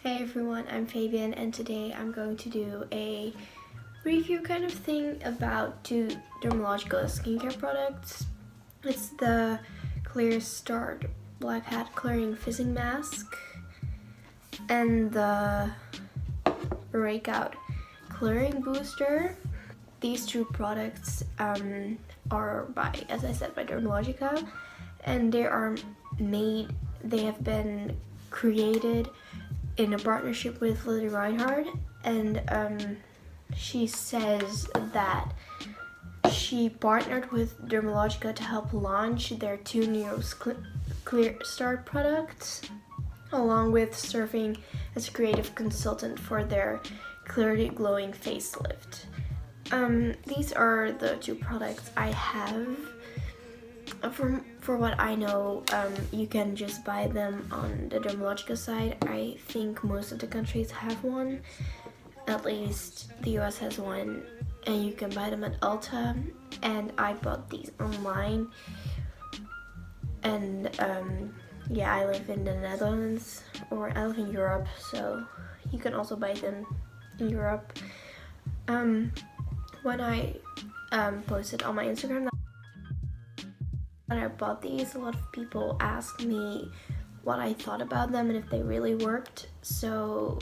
Hey everyone, I'm Fabian and today I'm going to do a review kind of thing about two Dermalogica skincare products. It's the Clear Start Black Hat Clearing Fizzing Mask and the Breakout Clearing Booster. These two products are by, as I said, by Dermalogica, and they have been created in a partnership with Lili Reinhart, and she says that she partnered with Dermalogica to help launch their two new Clear Start products, along with serving as a creative consultant for their Clearly Glowing Facelift. These are the two products I have. For what I know, you can just buy them on the Dermalogica site. I think most of the countries have one. At least the US has one, and you can buy them at Ulta. And I bought these online. And yeah, I live in the Netherlands, or I live in Europe, so you can also buy them in Europe. When I posted on my Instagram when I bought these, a lot of people asked me what I thought about them and if they really worked. So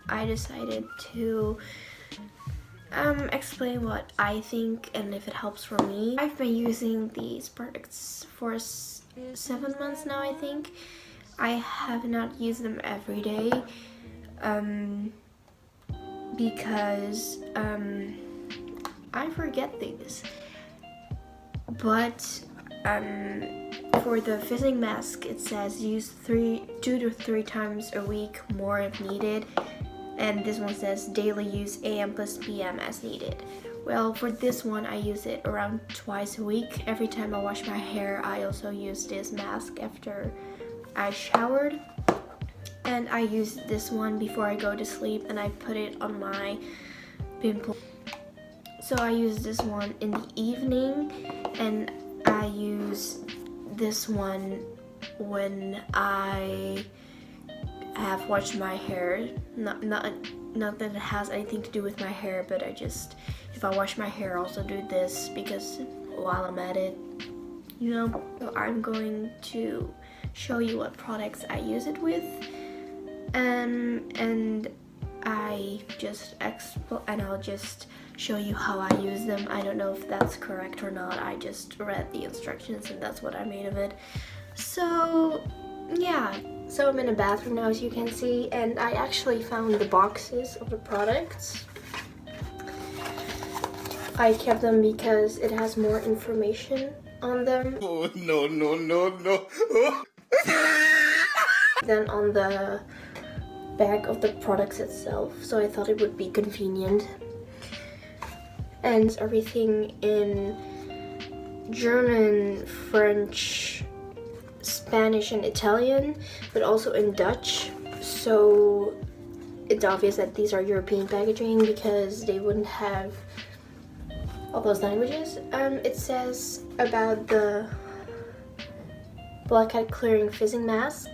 I decided to explain what I think and if it helps for me. I've been using these products for 7 months now, I think. I have not used them every day because I forget things. But for the fizzing mask, it says use 2 to 3 times a week, more if needed. And this one says daily use AM plus PM as needed. Well, for this one, I use it around twice a week. Every time I wash my hair, I also use this mask after I showered. And I use this one before I go to sleep, and I put it on my pimple. So I use this one in the evening, and I use this one when I have washed my hair. Not that it has anything to do with my hair, but if I wash my hair, I also do this because while I'm at it, you know. So I'm going to show you what products I use it with, and I'll just show you how I use them. I don't know if that's correct or not. I just read the instructions and that's what I made of it. So yeah, so I'm in a bathroom now, as you can see, and I actually found the boxes of the products. I kept them because it has more information on them. Oh, no. Than on the back of the products itself, so I thought it would be convenient. And everything in German, French, Spanish, and Italian, but also in Dutch. So it's obvious that these are European packaging because they wouldn't have all those languages. It says about the Black Hat Clearing Fizzing Mask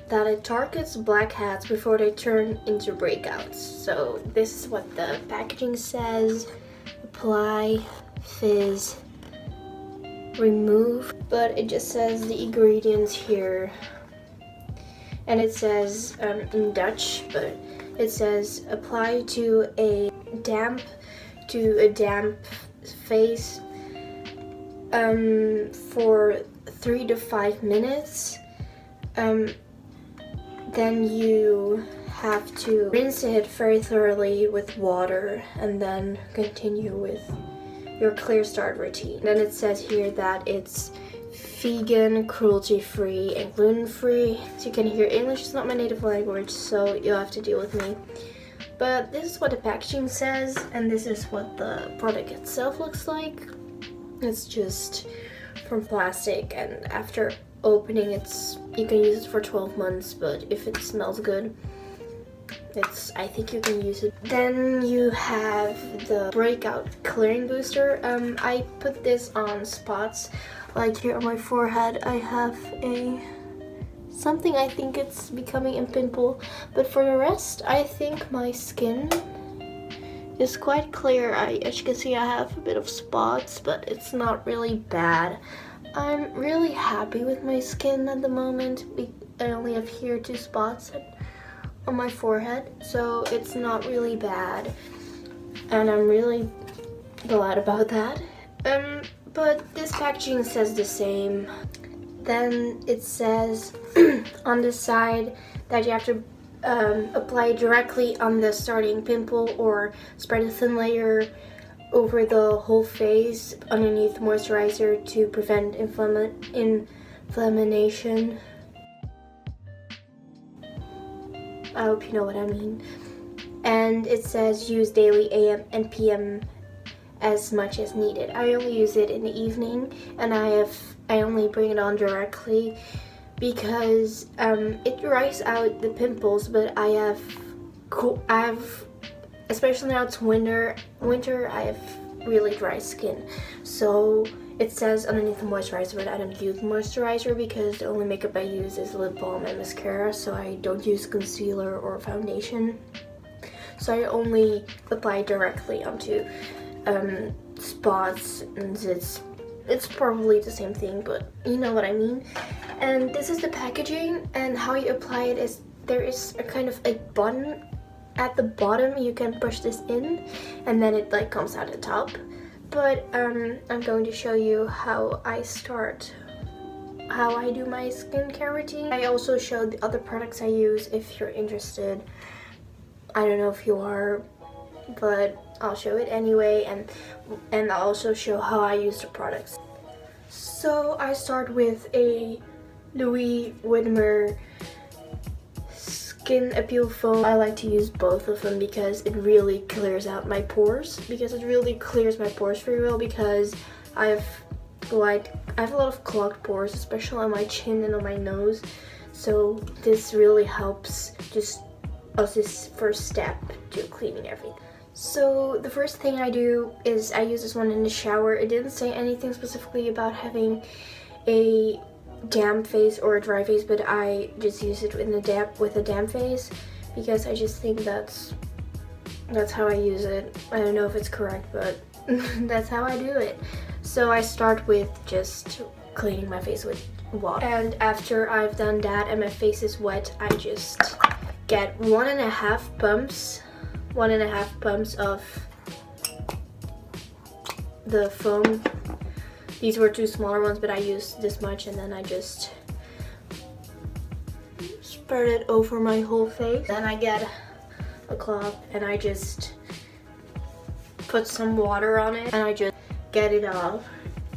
that it targets black hats before they turn into breakouts. So this is what the packaging says: apply, fizz, remove. But it just says the ingredients here, and it says in Dutch, but it says apply to a damp face for 3 to 5 minutes. Then you have to rinse it very thoroughly with water and then continue with your Clear Start routine. Then it says here that it's vegan, cruelty-free, and gluten-free. As you can hear, English is not my native language, so you'll have to deal with me. But this is what the packaging says, and this is what the product itself looks like. It's just from plastic, and after opening, you can use it for 12 months, but if it smells good, I think you can use it. Then you have the Breakout Clearing Booster. I put this on spots Like here on my forehead, I have something. I think it's becoming a pimple, but for the rest, I think my skin is quite clear. As you can see, I have a bit of spots, but it's not really bad. I'm really happy with my skin at the moment. I only have here 2 spots on my forehead, so it's not really bad, and I'm really glad about that. But this packaging says the same. Then it says on the side that you have to apply directly on the starting pimple or spread a thin layer over the whole face underneath moisturizer to prevent inflammation. I hope you know what I mean. And it says use daily AM and PM as much as needed. I only use it in the evening, and I only bring it on directly because it dries out the pimples, but I have, especially now it's winter, I have really dry skin. So it says underneath the moisturizer, but I don't use moisturizer because the only makeup I use is lip balm and mascara, so I don't use concealer or foundation. So I only apply directly onto spots, and it's probably the same thing, but you know what I mean. And this is the packaging, and how you apply it is there is a kind of a button at the bottom. You can push this in and then it like comes out the top. But I'm going to show you how I do my skincare routine. I also showed the other products I use if you're interested. I don't know if you are, but I'll show it anyway, and I'll also show how I use the products. So I start with a Louis Whitmer Skin Appeal Foam. I like to use both of them because it really clears out my pores. Because it really clears my pores very well, because I have a lot of clogged pores, especially on my chin and on my nose. So this really helps just as this first step to cleaning everything. So the first thing I do is I use this one in the shower. It didn't say anything specifically about having a damp face or a dry face, but I just use it with a damp face because I just think that's how I use it. I don't know if it's correct, but that's how I do it. So I start with just cleaning my face with water, and after I've done that and my face is wet, I just get 1.5 pumps of the foam. These were 2 smaller ones, but I used this much, and then I just spread it over my whole face. Then I get a cloth and I just put some water on it and I just get it off.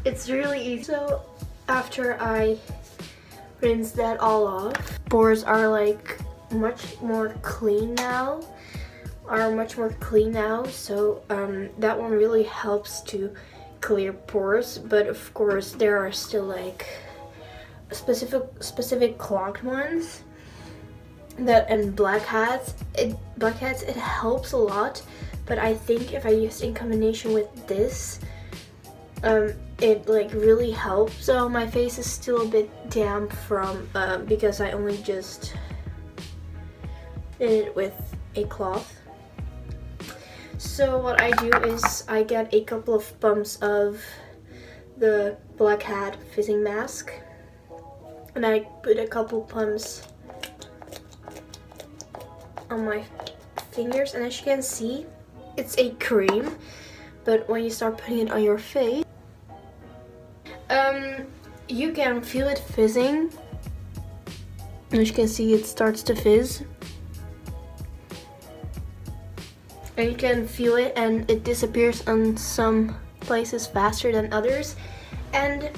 It's really easy. So after I rinse that all off, pores are like much more clean now. So that one really helps to clear pores, but of course there are still like specific clogged ones and blackheads. It helps a lot, but I think if I used in combination with this, it like really helps. So my face is still a bit damp from because I only just did it with a cloth. So what I do is I get a couple of pumps of the Blackhead Fizzing Mask, and I put a couple pumps on my fingers, and as you can see, it's a cream, but when you start putting it on your face, you can feel it fizzing. As you can see, it starts to fizz. And you can feel it, and it disappears on some places faster than others. And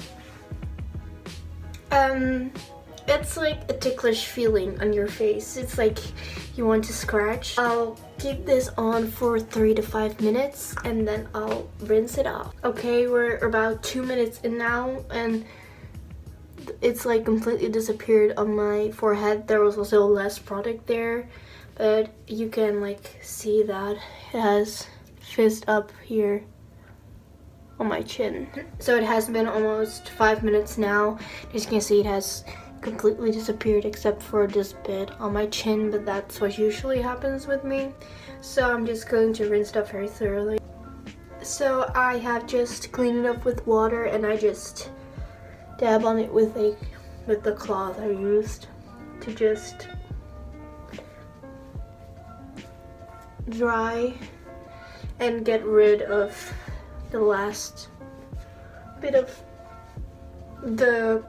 it's like a ticklish feeling on your face. It's like you want to scratch. I'll keep this on for 3 to 5 minutes and then I'll rinse it off. Okay, we're about 2 minutes in now, and it's like completely disappeared on my forehead. There was also less product there, but you can like see that it has fizzed up here on my chin. So it has been almost 5 minutes now. As you can see, it has completely disappeared except for this bit on my chin, but that's what usually happens with me. So I'm just going to rinse it off very thoroughly. So I have just cleaned it up with water, and I just dab on it with the cloth I used to just dry and get rid of the last bit of the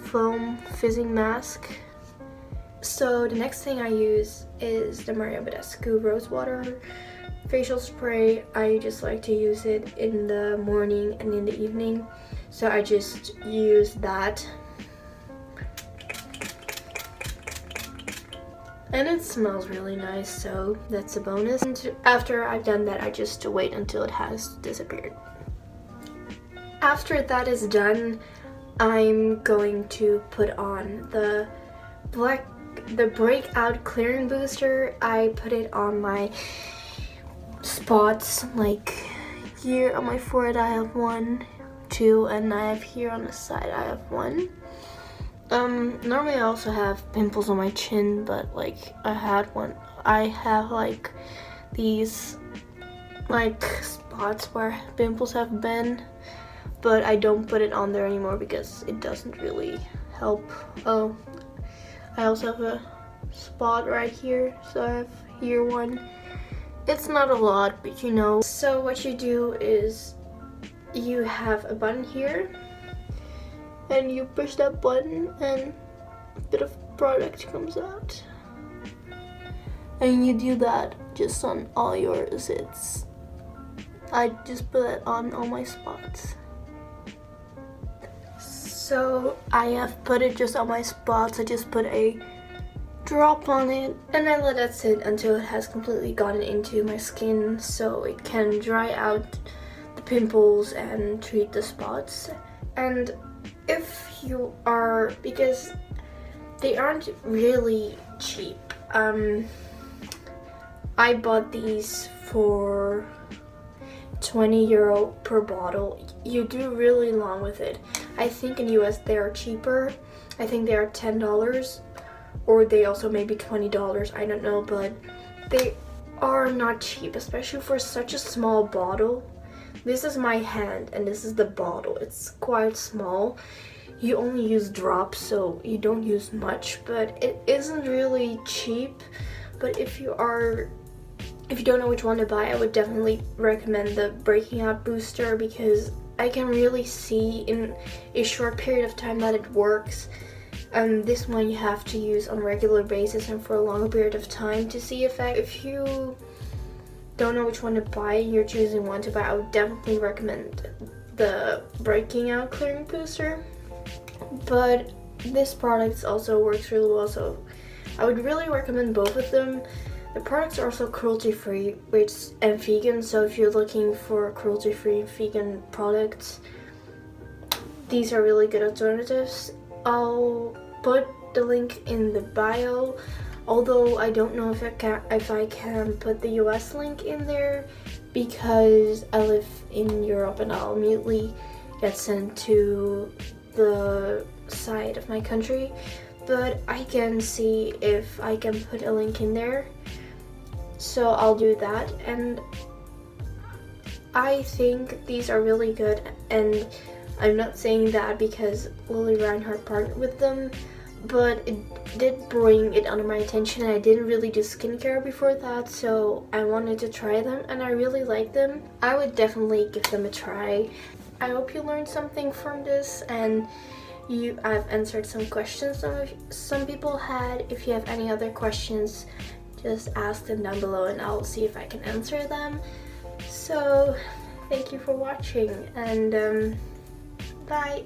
foam fizzing mask. So the next thing I use is the Mario Badescu Rose Water facial spray. I just like to use it in the morning and in the evening, so I just use that. And it smells really nice, so that's a bonus. And after I've done that, I just wait until it has disappeared. After that is done, I'm going to put on the Breakout Clearing Booster. I put it on my spots, like here on my forehead I have 1, 2, and I have here on the side I have 1. Normally I also have pimples on my chin, but like I have like these like spots where pimples have been, but I don't put it on there anymore because it doesn't really help. Oh, I also have a spot right here, so I have here 1. It's not a lot, but you know. So what you do is you have a button here, and you push that button and a bit of product comes out. And you do that just on all your zits. I just put it on all my spots. So I have put it just on my spots. I just put a drop on it, and I let that sit until it has completely gotten into my skin so it can dry out the pimples and treat the spots. And if you are, because they aren't really cheap, I bought these for €20 per bottle. You do really long with it. I think in US they are cheaper. I think they are $10, or they also may be $20, I don't know, but they are not cheap, especially for such a small bottle. This is my hand and this is the bottle. It's quite small. You only use drops, so you don't use much, but it isn't really cheap. But if you don't know which one to buy, I would definitely recommend the Breakout Booster, because I can really see in a short period of time that it works. This one you have to use on a regular basis and for a longer period of time to see effect. If you don't know which one to buy and you're choosing one to buy, I would definitely recommend the Breakout Clearing Booster. But this product also works really well, so I would really recommend both of them. The products are also cruelty-free and vegan, so if you're looking for cruelty-free vegan products, these are really good alternatives. I'll put the link in the bio, although I don't know if I can put the US link in there because I live in Europe and I'll immediately get sent to the side of my country. But I can see if I can put a link in there, so I'll do that. And I think these are really good, and I'm not saying that because Lili Reinhart partnered with them, but it did bring it under my attention. I didn't really do skincare before that, so I wanted to try them and I really like them. I would definitely give them a try. I hope you learned something from this, and I've answered some questions some people had. If you have any other questions, just ask them down below and I'll see if I can answer them. So thank you for watching, and bye.